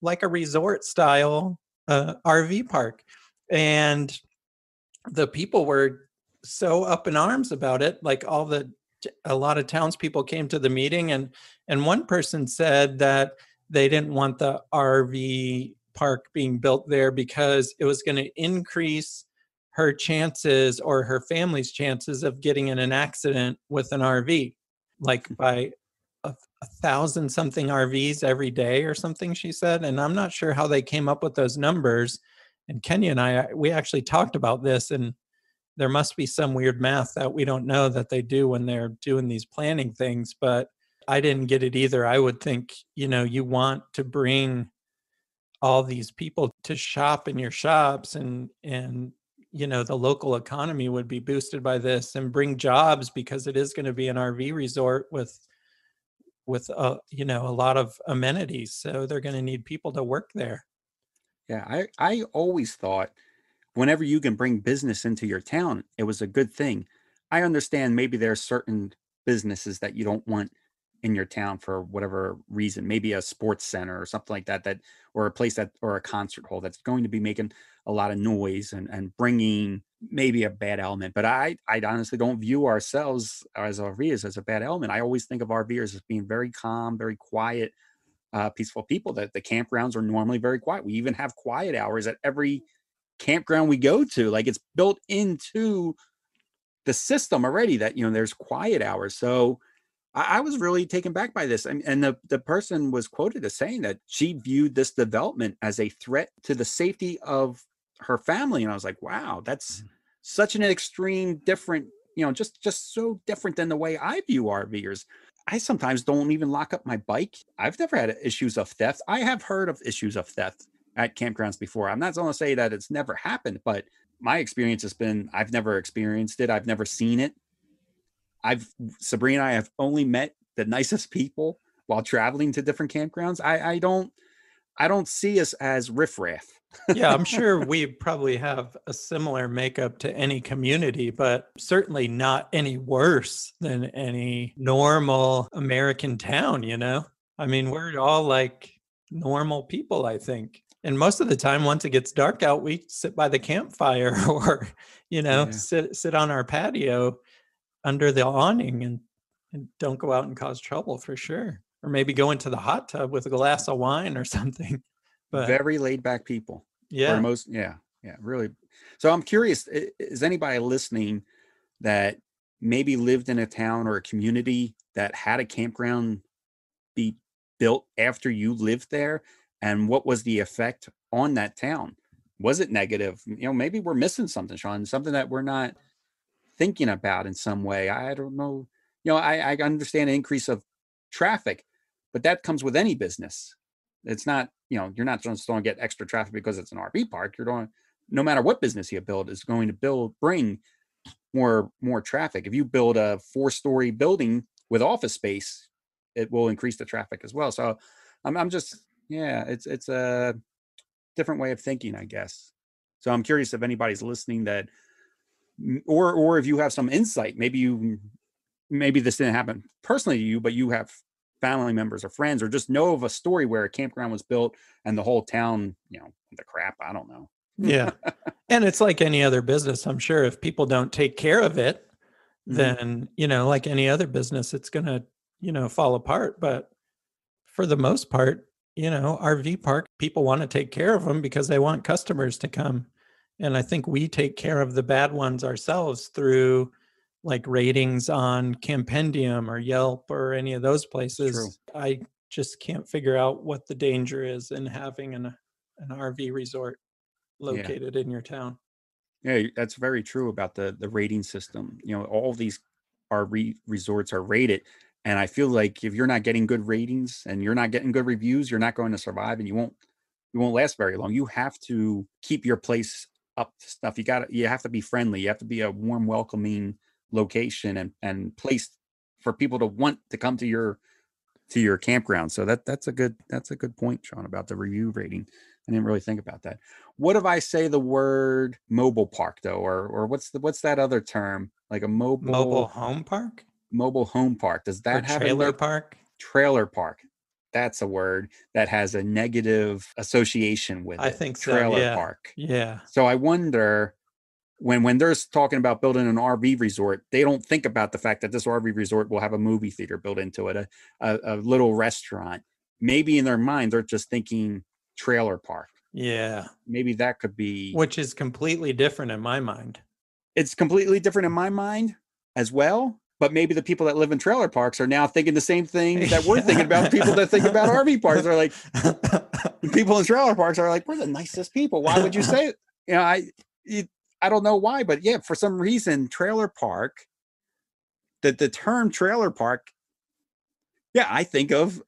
like a resort style RV park. And the people were so up in arms about it. Like a lot of townspeople came to the meeting, and one person said that they didn't want the RV park being built there because it was going to increase her chances, or her family's chances, of getting in an accident with an RV, like by 1,000 something RVs every day or something, she said. And I'm not sure how they came up with those numbers. And Kenya and we actually talked about this, and there must be some weird math that we don't know that they do when they're doing these planning things, but I didn't get it either. I would think, you want to bring all these people to shop in your shops, and the local economy would be boosted by this, and bring jobs, because it is going to be an RV resort with a lot of amenities. So they're going to need people to work there. Yeah, I always thought whenever you can bring business into your town, it was a good thing. I understand maybe there are certain businesses that you don't want in your town for whatever reason, maybe a sports center or something like that, or a place or a concert hall that's going to be making a lot of noise and bringing maybe a bad element. But I honestly don't view ourselves as RVers as a bad element. I always think of RVers as being very calm, very quiet, peaceful people. That the campgrounds are normally very quiet. We even have quiet hours at every campground we go to. Like, it's built into the system already that, there's quiet hours. So I was really taken back by this. And the person was quoted as saying that she viewed this development as a threat to the safety of her family. And I was like, wow, that's such an extreme different, just so different than the way I view RVers. I sometimes don't even lock up my bike. I've never had issues of theft. I have heard of issues of theft at campgrounds before. I'm not going to say that it's never happened, but my experience has been, I've never experienced it. I've never seen it. Sabrina and I have only met the nicest people while traveling to different campgrounds. I don't see us as riffraff. Yeah, I'm sure we probably have a similar makeup to any community, but certainly not any worse than any normal American town, I mean, we're all like normal people, I think. And most of the time, once it gets dark out, we sit by the campfire or, sit on our patio under the awning and don't go out and cause trouble, for sure. Or maybe go into the hot tub with a glass of wine or something. But very laid back people. Yeah. Really. So I'm curious, is anybody listening that maybe lived in a town or a community that had a campground be built after you lived there? And what was the effect on that town? Was it negative? Maybe we're missing something, Sean, something that we're not thinking about in some way. I don't know. I understand an increase of traffic, but that comes with any business. It's not, you're not just going to get extra traffic because it's an RV park. You're going, no matter what business you build, is going to bring more traffic. If you build a 4-story building with office space, it will increase the traffic as well. So I'm just, it's a different way of thinking, I guess. So I'm curious if anybody's listening that, or if you have some insight, maybe this didn't happen personally to you, but you have family members or friends, or just know of a story where a campground was built and the whole town, the crap, I don't know. Yeah. And it's like any other business. I'm sure if people don't take care of it, then, like any other business, it's going to, fall apart. But for the most part, RV park, people want to take care of them because they want customers to come. And I think we take care of the bad ones ourselves through like ratings on Campendium or Yelp or any of those places. True. I just can't figure out what the danger is in having an RV resort located in your town. Yeah, that's very true about the rating system. All of these RV resorts are rated. And I feel like if you're not getting good ratings and you're not getting good reviews, you're not going to survive, and you won't last very long. You have to keep your place up to stuff. You have to be friendly. You have to be a warm, welcoming location and place for people to want to come to your campground. So that's a good point, Sean, about the review rating. I didn't really think about that. What if I say the word mobile park though, or what's that other term? Like a mobile home park? Mobile home park. Does that have trailer park? Trailer park. That's a word that has a negative association with it. I think so. Trailer park. Yeah. So I wonder when they're talking about building an RV resort, they don't think about the fact that this RV resort will have a movie theater built into it, a little restaurant. Maybe in their mind, they're just thinking trailer park. Yeah. Maybe that could be. Which is completely different in my mind. It's completely different in my mind as well. But maybe the people that live in trailer parks are now thinking the same thing that we're thinking about. People that think about RV parks are like, people in trailer parks are like, we're the nicest people. Why would you say it? I don't know why, but yeah, for some reason, trailer park, the term trailer park, I think of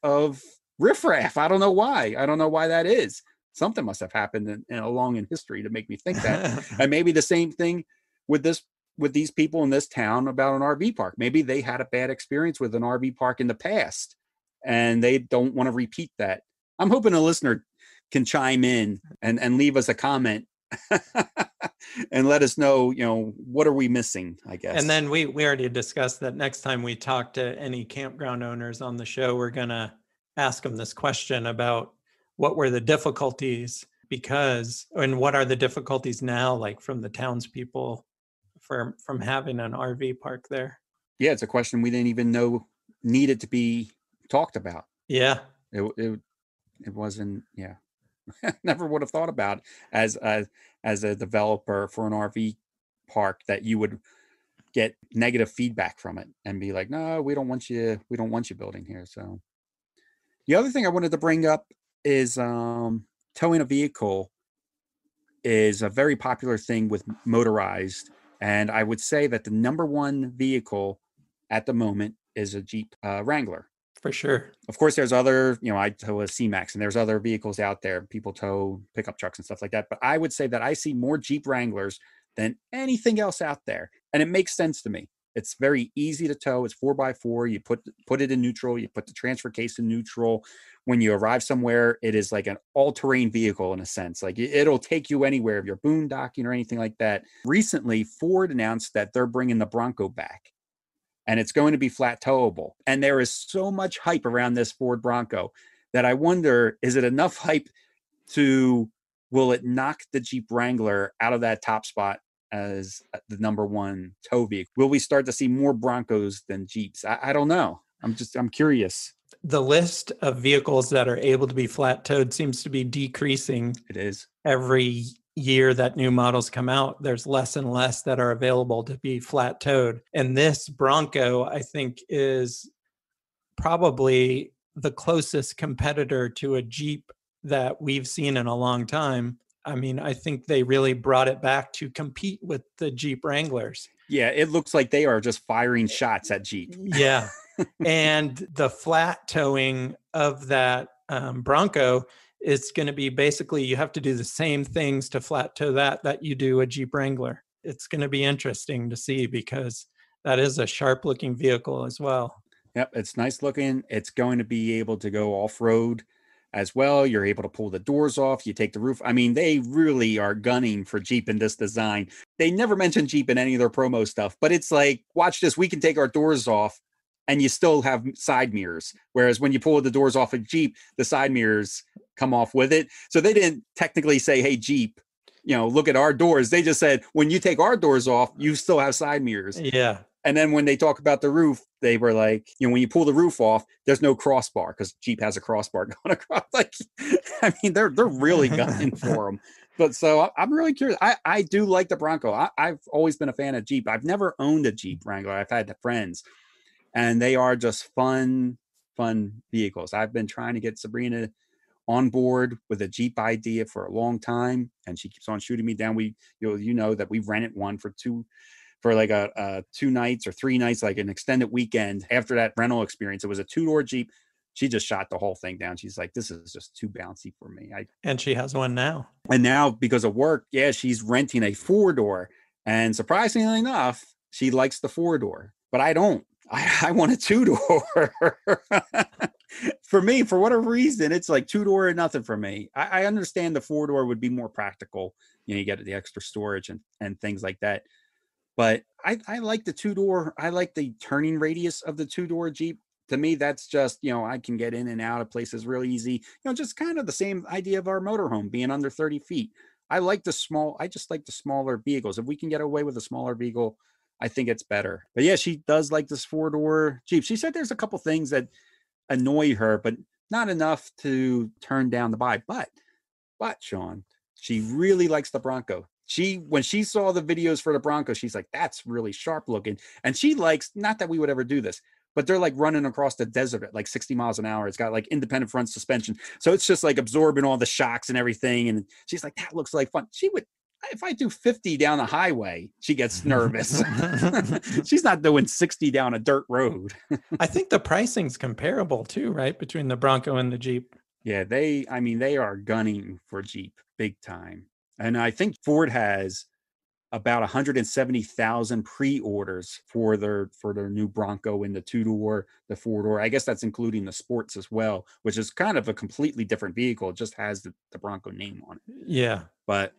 riffraff. I don't know why. I don't know why that is. Something must have happened along in history to make me think that. And maybe the same thing with these people in this town about an RV park. Maybe they had a bad experience with an RV park in the past and they don't want to repeat that. I'm hoping a listener can chime in and leave us a comment and let us know, what are we missing, I guess. And then we already discussed that next time we talk to any campground owners on the show, we're going to ask them this question about what were the difficulties and what are the difficulties now, like from the townspeople from having an RV park there. Yeah, it's a question we didn't even know needed to be talked about. Yeah. It wasn't, yeah. Never would have thought about as a developer for an RV park that you would get negative feedback from it and be like, no, we don't want you building here. So the other thing I wanted to bring up is towing a vehicle is a very popular thing with motorized. And I would say that the number one vehicle at the moment is a Jeep Wrangler. For sure. Of course, there's other, I tow a C-Max, and there's other vehicles out there. People tow pickup trucks and stuff like that. But I would say that I see more Jeep Wranglers than anything else out there. And it makes sense to me. It's very easy to tow. It's 4x4. You put it in neutral. You put the transfer case in neutral. When you arrive somewhere, it is like an all-terrain vehicle in a sense. Like it'll take you anywhere if you're boondocking or anything like that. Recently, Ford announced that they're bringing the Bronco back. And it's going to be flat towable. And there is so much hype around this Ford Bronco that I wonder, is it enough hype will it knock the Jeep Wrangler out of that top spot as the number one tow vehicle? Will we start to see more Broncos than Jeeps? I don't know. I'm curious. The list of vehicles that are able to be flat towed seems to be decreasing. It is. Every year that new models come out, there's less and less that are available to be flat towed. And this Bronco, I think, is probably the closest competitor to a Jeep that we've seen in a long time. I mean, I think they really brought it back to compete with the Jeep Wranglers. Yeah, it looks like they are just firing shots at Jeep. Yeah. And the flat towing of that Bronco, it's going to be basically, you have to do the same things to flat tow that you do a Jeep Wrangler. It's going to be interesting to see because that is a sharp looking vehicle as well. Yep, it's nice looking. It's going to be able to go off-road as well. You're able to pull the doors off. You take the roof. I mean, they really are gunning for Jeep in this design. They never mention Jeep in any of their promo stuff, but it's like, watch this. We can take our doors off and you still have side mirrors. Whereas when you pull the doors off a Jeep, the side mirrors come off with it. So they didn't technically say, hey, Jeep, look at our doors. They just said, when you take our doors off, you still have side mirrors. Yeah. And then when they talk about the roof, they were like, when you pull the roof off, there's no crossbar because Jeep has a crossbar going across. Like, I mean, they're really gunning for them. But so I'm really curious. I do like the Bronco. I've always been a fan of Jeep. I've never owned a Jeep Wrangler. I've had friends. And they are just fun vehicles. I've been trying to get Sabrina on board with a Jeep idea for a long time, and she keeps on shooting me down. You know that we rented one for 2 nights or 3 nights, like an extended weekend. After that rental experience, it was a 2-door Jeep. She just shot the whole thing down. She's like, this is just too bouncy for me. And she has one now. And now because of work, she's renting a 4-door. And surprisingly enough, she likes the 4-door, but I don't. I want a 2-door. For me, for whatever reason, it's like 2-door or nothing for me. I understand the 4-door would be more practical. You get the extra storage and things like that. But I like the 2-door. I like the turning radius of the 2-door Jeep. To me, that's just, I can get in and out of places really easy. Just kind of the same idea of our motorhome being under 30 feet. I just like the smaller vehicles. If we can get away with a smaller vehicle, I think it's better. But yeah, she does like this 4-door Jeep. She said there's a couple things that annoy her, but not enough to turn down the buy. But Sean, she really likes the Bronco. When she saw the videos for the Bronco, she's like, that's really sharp looking. And she likes, not that we would ever do this, but they're like running across the desert at like 60 miles an hour. It's got like independent front suspension. So it's just like absorbing all the shocks and everything. And she's like, that looks like fun. If I do 50 down the highway, she gets nervous. She's not doing 60 down a dirt road. I think the pricing's comparable too, right? Between the Bronco and the Jeep. Yeah, they are gunning for Jeep big time. And I think Ford has about 170,000 pre-orders for their new Bronco in the 2-door, the 4-door. I guess that's including the sports as well, which is kind of a completely different vehicle. It just has the Bronco name on it. Yeah. But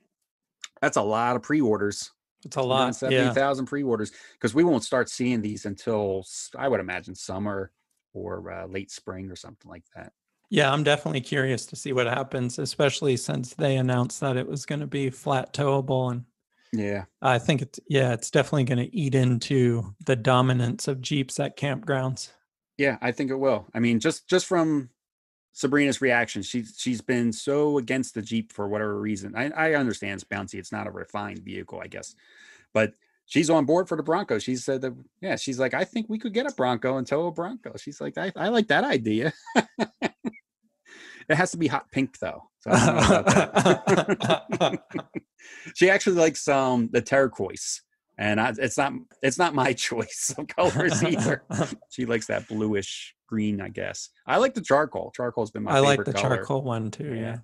That's a lot of pre-orders. It's a lot. Yeah. 170,000 pre-orders, because we won't start seeing these until, I would imagine, summer or late spring or something like that. Yeah, I'm definitely curious to see what happens, especially since they announced that it was going to be flat towable. And Yeah. I think it's definitely going to eat into the dominance of Jeeps at campgrounds. Yeah, I think it will. I mean, just from Sabrina's reaction, she's been so against the Jeep for whatever reason. I understand it's bouncy. It's not a refined vehicle, I guess. But she's on board for the Bronco. She said that, yeah, she's like, I think we could get a Bronco and tow a Bronco. She's like, I like that idea. It has to be hot pink though. So I don't know about that. She actually likes the turquoise. And it's not my choice of colors either. She likes that bluish green, I guess. I like the charcoal. Charcoal's been my favorite color. I like the charcoal one too. Yeah.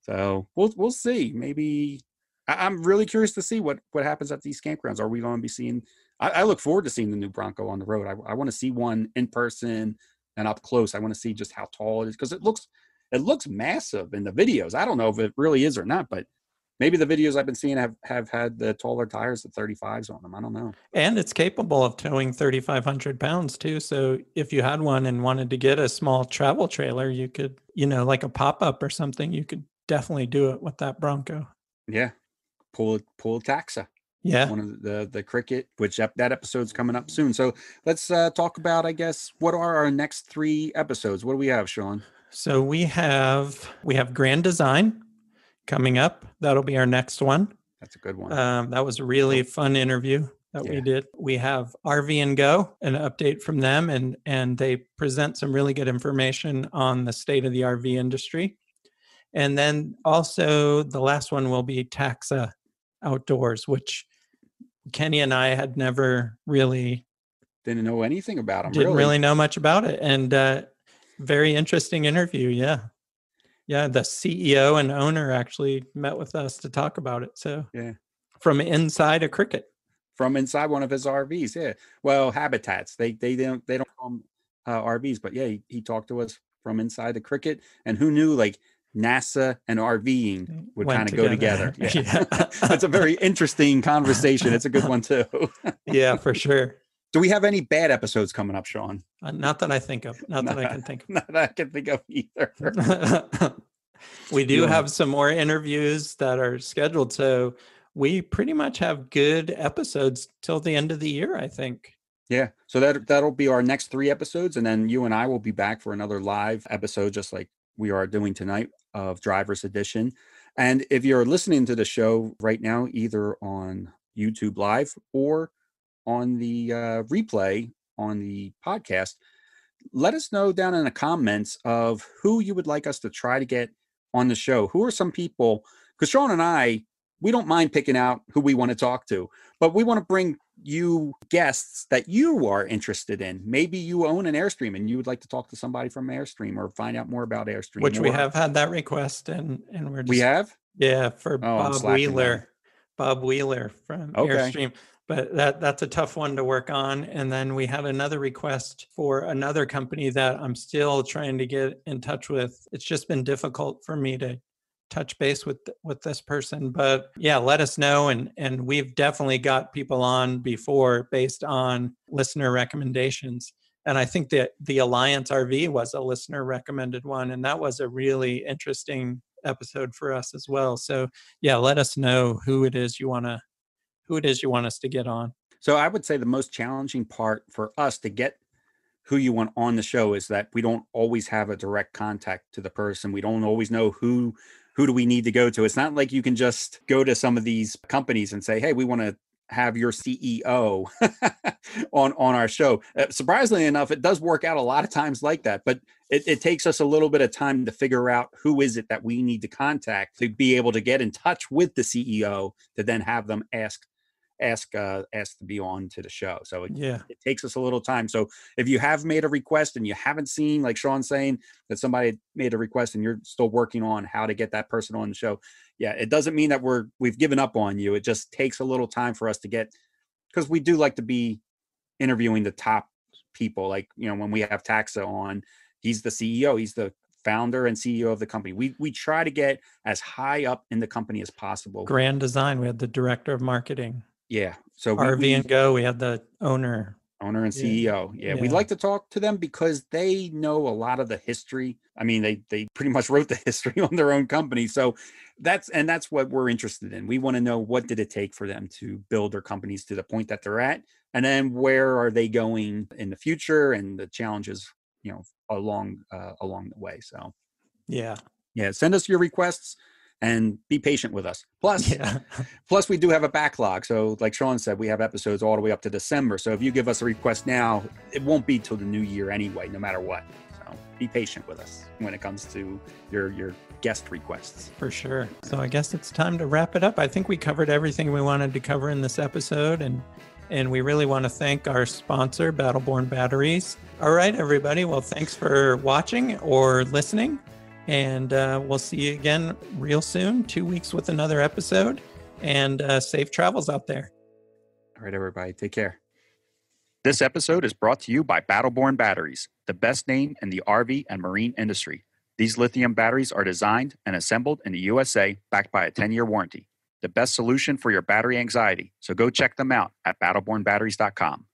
So we'll see. Maybe I'm really curious to see what happens at these campgrounds. Are we going to be seeing? I look forward to seeing the new Bronco on the road. I want to see one in person and up close. I want to see just how tall it is, because it looks massive in the videos. I don't know if it really is or not, but maybe the videos I've been seeing have had the taller tires, the 35s on them. I don't know. And it's capable of towing 3,500 pounds too. So if you had one and wanted to get a small travel trailer, you could, like a pop-up or something, you could definitely do it with that Bronco. Yeah. Pull a taxa. Yeah. One of the Cricket, which that episode's coming up soon. So let's talk about, I guess, what are our next 3 episodes? What do we have, Sean? So we have Grand Design coming up. That'll be our next one. That's a good one. That was a really fun interview that we did. We have RV and Go, an update from them, and they present some really good information on the state of the RV industry. And then also the last one will be Taxa Outdoors, which Kenny and I had never really didn't know anything about them. Didn't really know much about it, and very interesting interview. Yeah, the CEO and owner actually met with us to talk about it. So yeah, from inside a Cricket, from inside one of his RVs. Yeah, well, habitats. They don't call them RVs, but yeah, he talked to us from inside the Cricket. And who knew, like, NASA and RVing would kind of go together. Yeah. That's a very interesting conversation. It's a good one too. Yeah, for sure. Do we have any bad episodes coming up, Sean? Not that I think of. Not that I can think of. Not that I can think of either. We do have some more interviews that are scheduled. So we pretty much have good episodes till the end of the year, I think. Yeah. So that'll be our next 3 episodes. And then you and I will be back for another live episode, just like we are doing tonight, of Driver's Edition. And if you're listening to the show right now, either on YouTube Live or on the replay on the podcast, let us know down in the comments of who you would like us to try to get on the show. Who are some people? Because Sean and I, we don't mind picking out who we want to talk to, but we want to bring you guests that you are interested in. Maybe you own an Airstream and you would like to talk to somebody from Airstream or find out more about Airstream. Which we have had that request, and we're just, we have? Yeah, for Bob Wheeler. Bob Wheeler from Airstream. But that's a tough one to work on. And then we had another request for another company that I'm still trying to get in touch with. It's just been difficult for me to touch base with this person. But yeah, let us know. And we've definitely got people on before based on listener recommendations. And I think that the Alliance RV was a listener recommended one. And that was a really interesting episode for us as well. So yeah, let us know who it is you want us to get on. So I would say the most challenging part for us to get who you want on the show is that we don't always have a direct contact to the person. We don't always know who do we need to go to. It's not like you can just go to some of these companies and say, hey, we want to have your CEO on our show. Surprisingly enough, it does work out a lot of times like that, but it takes us a little bit of time to figure out who is it that we need to contact to be able to get in touch with the CEO to then have them ask to be on to the show. So it takes us a little time. So if you have made a request and you haven't seen, like Sean saying, that somebody made a request and you're still working on how to get that person on the show, yeah, it doesn't mean that we've given up on you. It just takes a little time for us to get, because we do like to be interviewing the top people. Like, when we have Taxa on, he's the CEO, he's the founder and CEO of the company. We try to get as high up in the company as possible. Grand Design, we had the director of marketing. Yeah. So RV and Go, we had the owner and CEO. Yeah. We'd Yeah. like to talk to them because they know a lot of the history. I mean, they pretty much wrote the history on their own company. So that's what we're interested in. We want to know, what did it take for them to build their companies to the point that they're at, and then where are they going in the future, and the challenges, along the way. So Yeah. send us your requests and be patient with us. Yeah. Plus, we do have a backlog. So like Sean said, we have episodes all the way up to December. So if you give us a request now, it won't be till the new year anyway, no matter what. So be patient with us when it comes to your guest requests. For sure. So I guess it's time to wrap it up. I think we covered everything we wanted to cover in this episode, and we really want to thank our sponsor, Battleborn Batteries. All right, everybody. Well, thanks for watching or listening, and we'll see you again real soon, 2 weeks with another episode, and safe travels out there. All right, everybody. Take care. This episode is brought to you by Battleborn Batteries, the best name in the RV and marine industry. These lithium batteries are designed and assembled in the USA, backed by a 10-year warranty. The best solution for your battery anxiety. So go check them out at battlebornbatteries.com.